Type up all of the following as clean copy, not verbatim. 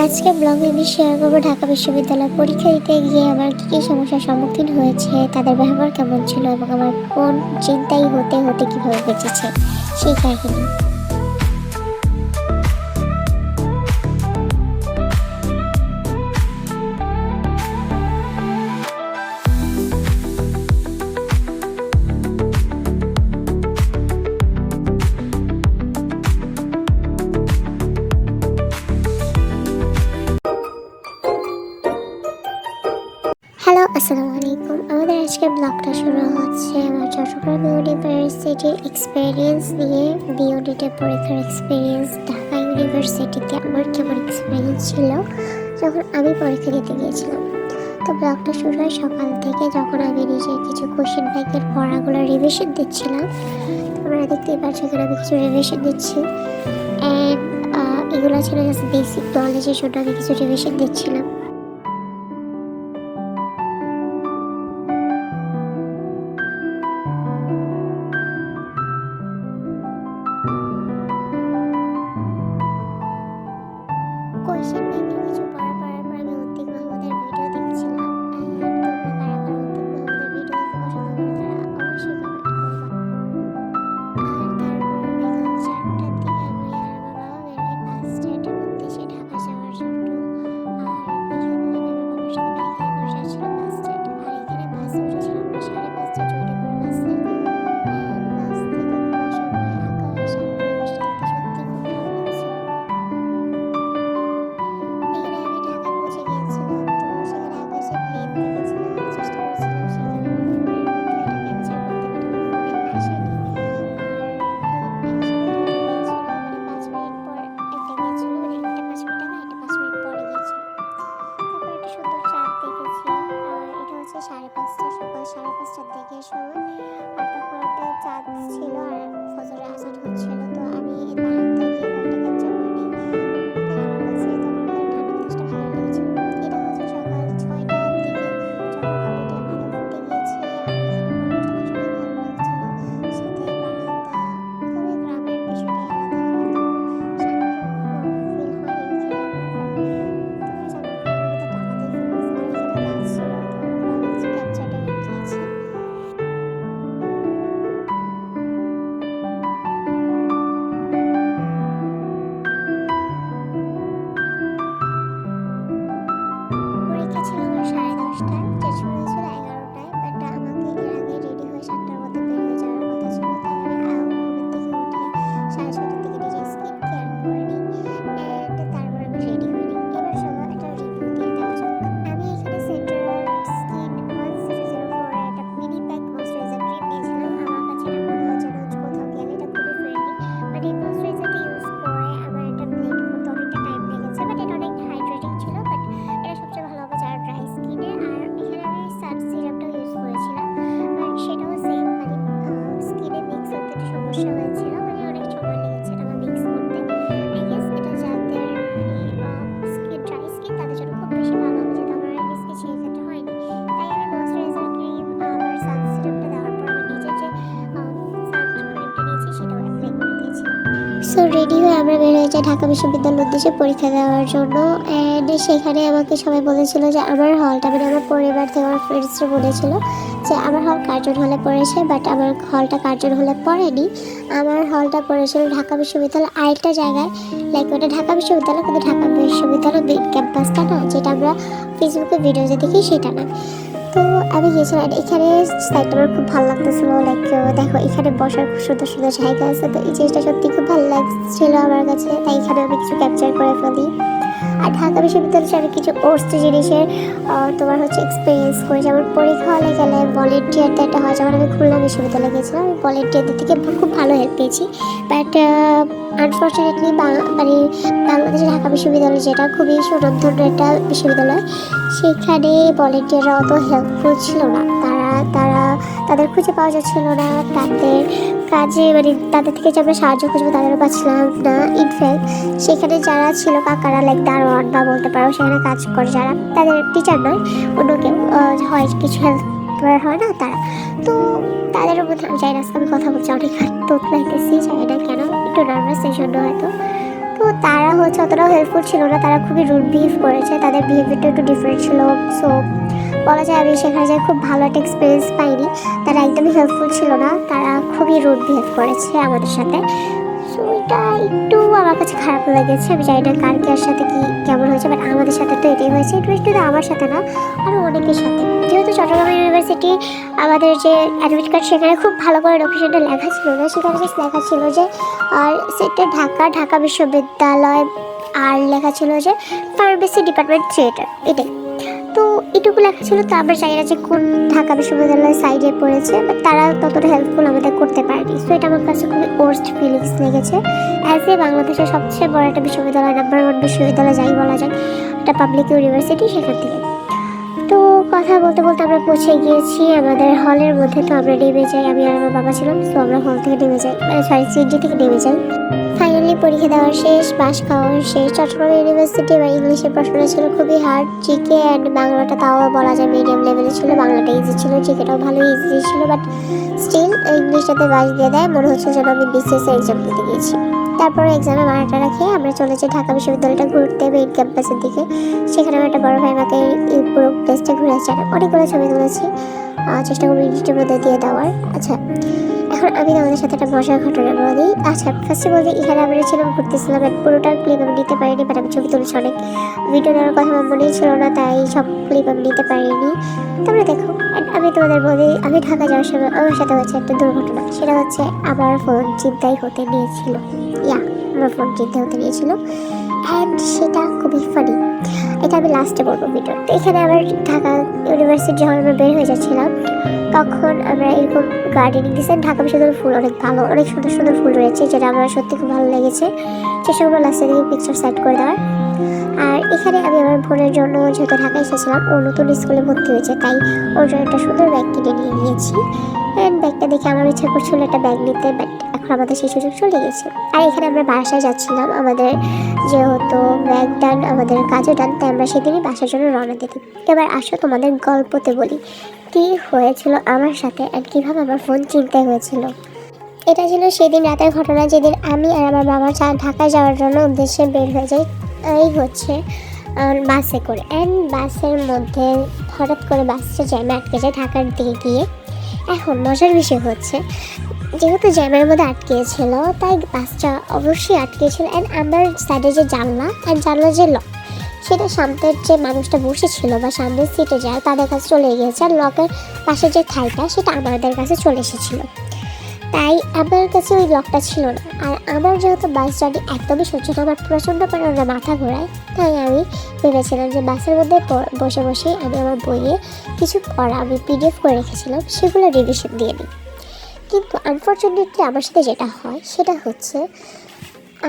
আজকে ব্লগে আমি শেয়ার করবো ঢাকা বিশ্ববিদ্যালয় পরীক্ষা দিতে গিয়ে আমার কী কী সমস্যার সম্মুখীন হয়েছে, তাদের ব্যবহার কেমন ছিল এবং আমার কোন চিন্তাই হতে হতে কীভাবে বেঁচেছে সেই কাহিনী। হ্যালো, আসসালামু আলাইকুম। আমাদের আজকের ব্লগটা শুরু হচ্ছে আমার চট্টগ্রাম ইউনিভার্সিটির এক্সপিরিয়েন্স নিয়ে। বিওডিটের পরীক্ষার এক্সপিরিয়েন্স, ঢাকা ইউনিভার্সিটিতে আমার কেমন এক্সপিরিয়েন্স ছিল যখন আমি পরীক্ষা দিতে গিয়েছিলাম। তো ব্লগটা শুরু হয় সকাল থেকে, যখন আমি নিজের কিছু কোশ্চেন ব্যাংকের পড়াগুলো রিভিশন দিচ্ছিলাম। তোমরা দেখতেই পাচ্ছ এখানে আমি কিছু রিভিশন দিচ্ছি, অ্যান্ড এগুলো ছিল জাস্ট বেসিক নলেজের জন্য আমি কিছু রিভিশন দিচ্ছিলাম। কোয়েশ্চেন ব্যাংকের কিছু পড়ার পর আমি উদ্দিক মাহমুদের ভিডিও দেখছিলাম। তোমরা কারা কারা উদ্দিক মাহমুদের ভিডিও দেখতে পছন্দ করো তারা অবশ্যই কমেন্ট করবা। আর তারপর বিকাল 4টার দিকে আমি আর বাবা বের হই 5টার উদ্দেশ্যে ঢাকা যাওয়ার জন্য। আর এখানে আমি আমার বাবার সাথে বাইকে করে যাচ্ছিলাম 5টায়। আর এখানে বাসে উঠেছিলাম আমরা 5:30 জয়দেবপুর বাসে। বাস থেকে নামার সময় আকাশ আর পরিবেশটা দেখতে সত্যি খুব ভালো লাগছিল। এখানে আমি ঢাকা পৌঁছে গিয়েছিলাম, তো সেখানে আকাশে প্লেন দেখেছিলাম। আমি চেষ্টা করছিলাম সেখানে আমার ফোনের মধ্যে এটা ক্যাপচার করতে, বাট আমার ফোনে আসেনি। আর একসাথে দুটো গিয়েছিল, মানে 5 মিনিট পর একটা গিয়েছিল, মানে একটা 5 মিনিট আগে একটা 5 মিনিট পরে গিয়েছিল। তারপর একটা সুন্দর চাঁদ দেখেছি। আর এটা হচ্ছে 5:30, সকাল 5:30টার দিকের সময়। আর তখন একটা চাঁদ ছিল আর ফজরের আজান হচ্ছিল। তো আমি বারান্দায় গিয়ে ফোনটা ক্যাপচার করে নিই। আমার কাছে তখন ঠান্ডা বাতাসটা ভালো লেগেছিল। এটা হচ্ছে সকাল 6টার দিকে, যখন অলরেডি আলো ফুটে গিয়েছে। আর এখানে পরিবেশটা আসলেই ভালো লাগছিল। সাথে বারান্দা, তবে গ্রামের বিষয়টাই আলাদা, হয়তো শান্ত ফিল হয় এইখানে আমার। তোমরা জানো গ্রামের মধ্যে একটা আলাদাই ফিলিংস। আর এখানে গাছ ছিল, তো আমি কিছু ক্যাপচারটা গিয়েছি। পরীক্ষা ছিল আমার 10:30টায়, যেটা শুরু হয়েছিল 11টায়। বাট আমাকে এর আগে রেডি হয়ে 7টার মধ্যে বের হয়ে যাওয়ার কথা ছিল। তাই আমি ঘুমের থেকে উঠে 6:30টার দিকে নিজের স্কিন কেয়ার করে নিই, অ্যান্ড তারপর আমি রেডি হয়ে নিই। এবার চলো একটা রিভিউ দিয়ে দেওয়া যাক। আমি এখানে সেন্ট্রাল স্কিন 1004 এর একটা মিনি প্যাক ময়শ্চারাইজার ক্রিম নিয়েছিলাম। আমার কাছে এটা মনে হয় যেন কোথাও গেলে এটা খুবই ফ্রেন্ডলি। বাট এই ময়শ্চারাইজারটা ইউজ করে আমার এটা ব্লেন্ড করতে অনেকটা টাইম লেগেছে, বাট এটা অনেক হাইড্রেটিং ছিল। বাট এটা সবচেয়ে ভালো হবে যারা ড্রাই স্কিনে। আর এখানে আমি সান সিরামটাও ইউজ করেছিলাম, বাট সেটাও সেম, মানে স্কিনে মিক্স হতে একটু সমস্যা হয়েছিল, মানে অনেক সময় লেগেছে এটা আমার মিক্স করতে। আই গেস এটা যাদের মানে স্কিন ড্রাই স্কিন তাদের জন্য খুব বেশি ভালো হবে, যেহেতু আমার আই গেস কিছু এক্ষেত্রে হয়নি। তাই আমি ময়শ্চারাইজার ক্রিম আবার সান সিরামটা দেওয়ার পর আমি নিজে যে সানস্ক্রিনটা নিয়েছি সেটাও অ্যাপ্লাই করে দিয়েছিলাম। সো রেডি হয়ে আমরা বের হয়ে যাই ঢাকা বিশ্ববিদ্যালয়ের উদ্দেশ্যে পরীক্ষা দেওয়ার জন্য। অ্যান্ড সেখানে আমাকে সবাই বলেছিল যে আমার হলটা, মানে আমার পরিবার থেকে আমার ফ্রেন্ডসরা বলেছিল যে আমার হল কার্জন হলে পড়েছে, বাট আমার হলটা কার্জন হলে পড়েনি। আমার হলটা পড়েছিল ঢাকা বিশ্ববিদ্যালয় আরেকটা জায়গায়, লাইক ওটা ঢাকা বিশ্ববিদ্যালয় কিন্তু ঢাকা বিশ্ববিদ্যালয় মেইন ক্যাম্পাসটা না, যেটা আমরা ফেসবুকে ভিডিওতে দেখি সেটা না। তো আমি গিয়েছিলাম, এখানে সাইডটা আমার খুব ভালো লাগতেছিলো। লাইক দেখো এখানে বসার খুব সুন্দর সুন্দর জায়গা আছে, তো এই জিনিসটা সত্যি খুব ভালো লাগছিল আমার কাছে। তাই এখানে আমি কিছু ক্যাপচার করে ফেলি। আর ঢাকা বিশ্ববিদ্যালয়ে আমি কিছু কোর্স জিনিসের তোমার হচ্ছে এক্সপিরিয়েন্স করি। যেমন পরীক্ষা হলে গেলে ভলেন্টিয়ার একটা হয়, যেমন আমি খুলনা বিশ্ববিদ্যালয়ে গিয়েছিলাম, আমি ভলেন্টিয়ারদের থেকে খুব ভালো হেল্প পেয়েছি। বাট আনফর্চুনেটলি মানে বাংলাদেশের ঢাকা বিশ্ববিদ্যালয়, যেটা খুবই সুনামধন্য একটা বিশ্ববিদ্যালয়, সেখানে ভলেন্টিয়াররা অত হেল্পফুল ছিল না। তাদের খুঁজে পাওয়া যাচ্ছিল না, তাদের কাজে মানে তাদের থেকে যে আমরা সাহায্য খুঁজবো তাদেরও পাচ্ছিলাম না। ইনফ্যাক্ট সেখানে যারা ছিল কাকারা, লাইক দারোয়ান বা বলতে পারো সেখানে কাজ করে যারা, তাদের টিচার নয় অন্য কেউ হয়, কিছু হেল্পার হয় না তারা। তো তাদের মধ্যে আমি যাই রাস্তা আমি কথা বলছি অনেক তোতলাইতেছি, জানি না কেন, একটু নার্ভাস এই জন্য হয়তো। তো তো তারা হচ্ছে অতটাও হেল্পফুল ছিল না, তারা খুবই রুড বিহেভ করেছে, তাদের বিহেভিয়ারটা একটু ডিফারেন্ট ছিল। সো বলা যায় আমি সেখানে যে খুব ভালো একটা এক্সপিরিয়েন্স পাইনি, তারা একদমই হেল্পফুল ছিল না, তারা খুবই রুড বিহেভ করেছে আমাদের সাথে। সো এটা একটু আমার কাছে খারাপ লেগেছে, আমি জানি না কার কার সাথে কি কেমন হয়েছে, বাট আমাদের সাথে তো এটাই হয়েছে। এটা শুধু আমার সাথে না, আরও অনেকের সাথে। যেহেতু চট্টগ্রাম ইউনিভার্সিটি আমাদের যে অ্যাডমিট কার্ড সেখানে খুব ভালো করে লোকেশনটা লেখা ছিল না, সেখানে জাস্ট লেখা ছিল যে আর সেটা ঢাকা বিশ্ববিদ্যালয়, আর লেখা ছিল যে ফার্মেসি ডিপার্টমেন্ট থিয়েটার, এটাই। তো এটুকু লেখা ছিল, তো আমরা জানি না যে কোন ঢাকা বিশ্ববিদ্যালয়ের সাইডে পড়েছে, বাট তারা ততটা হেল্পফুল আমাদের করতে পারেনি। সো এটা আমার কাছে খুবই ওয়ার্স্ট ফিলিংস লেগেছে। অ্যাজ এ বাংলাদেশের সবচেয়ে বড় একটা বিশ্ববিদ্যালয়, নাম্বার 1 বিশ্ববিদ্যালয় যাই বলা যায়, একটা পাবলিক ইউনিভার্সিটি, সেখান থেকে। তো কথা বলতে বলতে আমরা পৌঁছে গিয়েছি আমাদের হলের মধ্যে। তো আমরা নেমে যাই, আমি আর আমার বাবা ছিলাম। সো আমরা হল থেকে নেমে যাই, সিএনজি থেকে নেমে যাই। ফাইনালি পরীক্ষা দেওয়া শেষ, পাস খাওয়া শেষ। চট্টগ্রাম ইউনিভার্সিটি বা ইংলিশের প্রশ্নটা ছিল খুবই হার্ড। জিকে অ্যান্ড বাংলাটা তাও বলা যায় মিডিয়াম লেভেলে ছিল, বাংলাটা ইজি ছিল, জিকেটাও ভালো ইজি ছিল, বাট স্টিল ইংলিশটাতে বাস দিয়ে দেয়, মনে হচ্ছে যেন আমি বিসিএস এক্সাম দিতে গিয়েছি। তারপরে এক্সামে মারাটা রাখে আমরা চলেছি ঢাকা বিশ্ববিদ্যালয়টা ঘুরতে মেইন ক্যাম্পাসের দিকে। সেখানে আমার একটা বড় ভাই আমাকে এই পুরো প্লেসটা ঘুরে আসছে, অনেকগুলো ছবি তুলেছি, চেষ্টা করবো এডিটের মধ্যে দিয়ে দেওয়ার। আচ্ছা, এখন আমি আমাদের সাথে একটা মজার ঘটনা বলি। আচ্ছা, ফার্স্টে বলতে এখানে আমরা ছিলাম, ঘুরতেছিলাম, পুরোটার ক্লিপ আমি নিতে পারিনি, বাট আমি ছবি তুলেছি অনেক। ভিডিও দেওয়ার কথা আমার মনেই ছিল না, তাই সব ক্লিপ আমি নিতে পারিনি। তোমরা দেখো, আমি তোমাদের বলি, আমি ঢাকা যাওয়ার সময় আমার সাথে হচ্ছে একটা দুর্ঘটনা। সেটা হচ্ছে আমার ফোন ছিনতাই হতে নিয়েছিল, আমার ফোন ছিনতাই হতে নিয়েছিল, অ্যান্ড সেটা খুবই ফানি। এটা আমি লাস্টে বলবো ভিডিও। তো এখানে আমার ঢাকা ইউনিভার্সিটি যখন আমরা বের হয়ে যাচ্ছিলাম, তখন আমরা এরকম গার্ডেনিং দিয়েছেন। ঢাকা বিশ্ববিদ্যালয়ের ফুল অনেক ভালো, অনেক সুন্দর সুন্দর ফুল রয়েছে, যেটা আমার সত্যি খুব ভালো লেগেছে। চেষ্টা করবো লাস্টের দিকে পিকচার সেট করে দেওয়ার। আর এখানে আমি আমার বোনের জন্য, যেহেতু ঢাকায় এসেছিলাম, ও নতুন স্কুলে ভর্তি হয়েছে, তাই ওর জন্য একটা সুন্দর ব্যাগ কিনে নিয়ে গিয়েছি। অ্যান্ড ব্যাগটা দেখে আমার ইচ্ছা করছিল একটা ব্যাগ নিতে, বাট এখন আমাদের সেই সুযোগ চলে গেছে। আর এখানে আমরা বাসায় যাচ্ছিলাম, আমাদের যেহেতু ব্যাগ ডান, আমাদের কাজও ডান, তাই আমরা সেদিনই বাসার জন্য রওনা দিই। এবার আসো তোমাদের গল্পতে বলি কী হয়েছিল আমার সাথে আর কীভাবে আমার ফোন ছিনতাই হয়েছিল। এটা ছিল সেদিন রাতের ঘটনা, যেদিন আমি আর আমার বাবা ঢাকায় যাওয়ার জন্য উদ্দেশ্যে বের হয়ে যাই। এই হচ্ছে বাসে করে, অ্যান্ড বাসের মধ্যে হঠাৎ করে বাসটা জ্যামে আটকে যায় ঢাকার দিকে গিয়ে। এখন মজার বিষয় হচ্ছে, যেহেতু জ্যামের মধ্যে আটকেছিল, তাই বাসটা অবশ্যই আটকেছিল। অ্যান্ড আমার সাইডে যে জানলা, অ্যান্ড জানলার যে লক, সেটা সামনের যে মানুষটা বসেছিল বা সামনের সিটে যায় তাদের কাছে চলে গিয়েছে, আর লকের পাশে যে ঠাইটা সেটা আমাদের কাছে চলে এসেছিলো। তাই আমার কাছে ওই লকটা ছিল না। আর আমার যেহেতু বাস জার্নি একদমই সহ্য না, আমার প্রচণ্ড পরিমাণে মাথা ঘোরায়, তাই আমি ভেবেছিলাম যে বাসের মধ্যে বসে বসে আমি আমার বইয়ে কিছু পড়া আমি পিডিএফ করে রেখেছিলাম, সেগুলো রিভিশন দিয়ে দিই। কিন্তু আনফর্চুনেটলি আমার সাথে যেটা হয় সেটা হচ্ছে,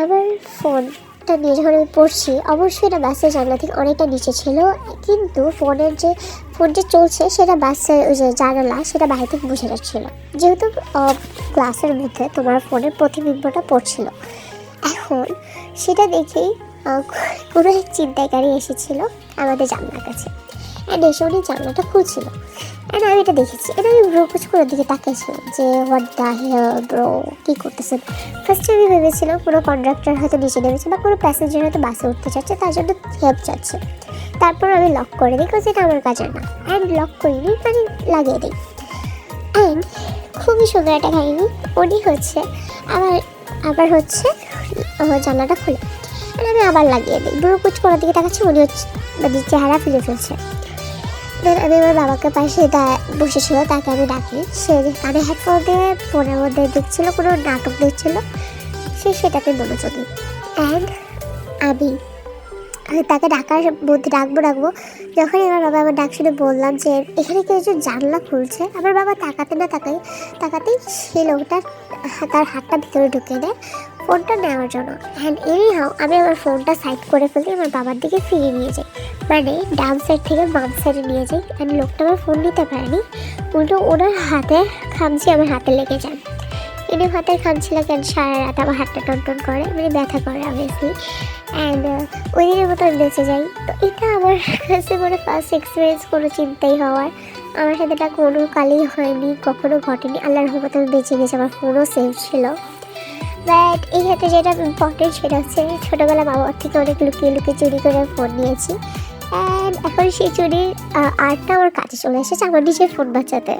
আমার ফোনটা নিয়ে যখন আমি পড়ছি, অবশ্যই এটা বাসের জানলা থেকে অনেকটা নিচে ছিল, কিন্তু ফোন যে চলছে সেটা বাসের ওই যে জানালা, সেটা বাইরে থেকে বোঝা যাচ্ছিলো, যেহেতু গ্লাসের মধ্যে তোমার ফোনের প্রতিবিম্বটা পড়ছিল। এখন সেটা দেখেই কোনো এক ছিনতাইকারী এসেছিল আমাদের জানলার কাছে, অ্যান্ড এসে উনি জানলাটা খুলছিল। অ্যান্ড আমি এটা দেখেছি, এটা আমি ব্রোকুচ করে দিকে তাকিয়েছিলাম যে হোয়াট দ্য হেল ব্রো, কী করতেছেন। ফার্স্টে আমি ভেবেছিলাম কোনো কন্ডাক্টর হয়তো নিচে নেমেছে বা কোনো প্যাসেঞ্জার হয়তো বাসে উঠতে চাচ্ছে, তার জন্য হেল্প চাচ্ছে। তারপর আমি লক করে দিই, কারণ এটা আমার কাজের না, অ্যান্ড লক করিনি, মানে লাগিয়ে দিই। অ্যান্ড খুবই সুন্দর একটা কাহিনী, উনি হচ্ছে আবার হচ্ছে জানলাটা খুলে, অ্যান্ড আমি আবার লাগিয়ে দিই। ব্রোকুচ করার দিকে তাকাচ্ছি, উনি হচ্ছে মানে চেহারা ফেলে ফেলছে। দেন আমি আমার বাবাকে পাশে বসেছিল, তাকে আমি ডাকি। সে কানে হেডফোন দিয়ে ফোনের মধ্যে দেখছিল, কোনো নাটক দেখছিল, সেটাতে মনোযোগী। অ্যান্ড আমি তাকে ডাকবো। যখনই আমার বাবা আমার ডাক শুনে বললাম যে এখানে কেউ একজন জানলা খুলছে, আমার বাবা তাকাতেই সেই লোকটা তার হাতটা ভিতরে ঢুকে দেয় ফোনটা নেওয়ার জন্য। অ্যান্ড এনিহাও আমি আমার ফোনটা সাইড করে ফেলি, আমার বাবার দিকে ফিরিয়ে নিয়ে যাই, মানে ডান সাইড থেকে বাম সাইডে নিয়ে যাই। অ্যান্ড লোকটা আমার ফোন নিতে পারেনি, উল্টো ওনার হাতে খামচি আমার হাতে লেগে যায়। এনে হাতের খামচি লাগে, সারা রাত আমার হাতটা টনটন করে, মানে ব্যথা করে অবভিয়াসলি। অ্যান্ড ওই দিনের মতো আমি বেঁচে যাই। তো এটা আমার কাছে মানে ফার্স্ট এক্সপিরিয়েন্স কোনো চিন্তাই হওয়ার। আমার সাথে এটা কোনো কালই হয়নি, কখনো ঘটেনি। আল্লাহর রহমতে আমি বেঁচে গেছি, আমার ফোনও সেফ ছিল। বাট এই ক্ষেত্রে যেটা ইম্পর্টেন্ট সেটা হচ্ছে ছোটোবেলা বাবার থেকে অনেক লুকিয়ে লুকিয়ে চুরি করে ফোন নিয়েছি, অ্যান্ড এখন সেই চুরির আর্টটা আমার কাছে চলে এসেছে আমার নিজের ফোন বাঁচাতে।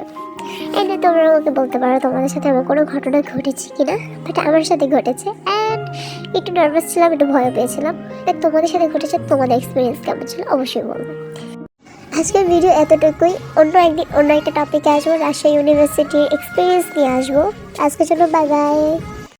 এনে তোমরা আমাকে বলতে পারো তোমাদের সাথে আমার কোনো ঘটনা ঘটেছে কি না, বাট আমার সাথে ঘটেছে, অ্যান্ড একটু নার্ভাস ছিলাম, একটু ভয় পেয়েছিলাম। তোমাদের সাথে ঘটেছে, তোমাদের এক্সপিরিয়েন্স কেমন ছিল অবশ্যই বলবো। আজকের ভিডিও এতটুকুই, অন্য একদিন অন্য একটা টপিকে আসবো, রাজশাহী ইউনিভার্সিটির এক্সপিরিয়েন্স নিয়ে আসবো। আজকের জন্য বাই বাই।